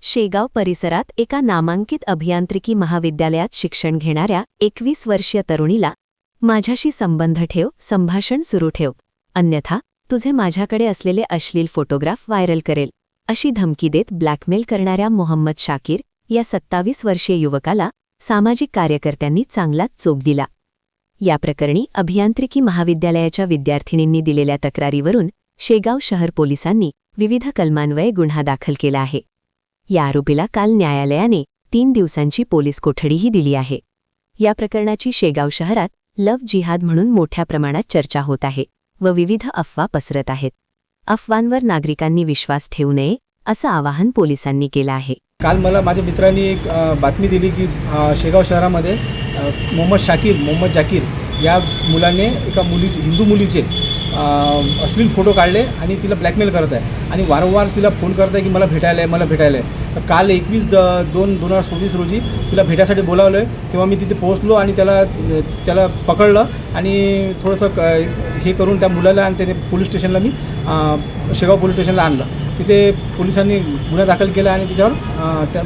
शेगाव परिसरात एका नामांकित अभियांत्रिकी महाविद्यालयात शिक्षण घेणाऱ्या 21 वर्षीय तरुणीला माझ्याशी संबंध ठेव, संभाषण सुरू ठेव, अन्यथा तुझे माझ्याकडे असलेले अश्लील फोटोग्राफ व्हायरल करेल, अशी धमकी देत ब्लॅकमेल करणाऱ्या मोहम्मद शाकीर या 27 वर्षीय युवकाला सामाजिक कार्यकर्त्यांनी चांगलाच चोप दिला. या प्रकरणी अभियांत्रिकी महाविद्यालयाच्या विद्यार्थिनींनी दिलेल्या तक्रारीवरून शेगाव शहर पोलिसांनी विविध कलमान्वये गुन्हा दाखल केला आहे. या आरोपीला काल न्यायालयाने 3 दिवसांची पोलीस कोठडीही दिली आहे. या प्रकरणाची शेगाव शहरात लव्ह जिहाद म्हणून मोठ्या प्रमाणात चर्चा होत आहे व विविध अफवा पसरत आहेत. अफवांवर नागरिकांनी विश्वास ठेवू नये असं आवाहन पोलिसांनी केलं आहे. काल मला माझ्या मित्रांनी एक बातमी दिली की शेगाव शहरामध्ये मोहम्मद जाकीर या मुलाने एका हिंदू मुलीचे अश्लील फोटो काढले आणि तिला ब्लॅकमेल करत आहे आणि वारंवार तिला फोन करत आहे की मला भेटायला आहे. तर काल 21/2/2024 रोजी तिला भेटायसाठी बोलावलं आहे. तेव्हा मी तिथे पोहोचलो आणि त्याला पकडलं आणि थोडंसं हे करून त्या मुलाला आणि त्याने पोलीस स्टेशनला शेगाव पोलीस स्टेशनला आणलं. तिथे पोलिसांनी गुन्हा दाखल केला आणि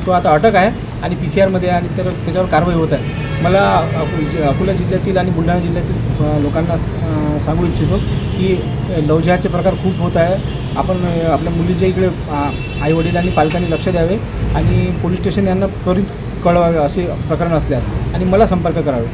तो आता अटक आहे आणि PCR आणि त्याच्यावर कारवाई होत आहे. मला अकोला जिल्ह्यातील आणि बुलढाणा जिल्ह्यातील लोकांना सांगू इच्छितो की लव्ह जिहादचे प्रकार खूप होत आहे. आपण आपल्या मुलीच्या इकडे आईवडील आणि पालकांनी लक्ष द्यावे आणि पोलीस स्टेशन यांना त्वरित कळवावे असे प्रकरण असल्यास आणि मला संपर्क करावे.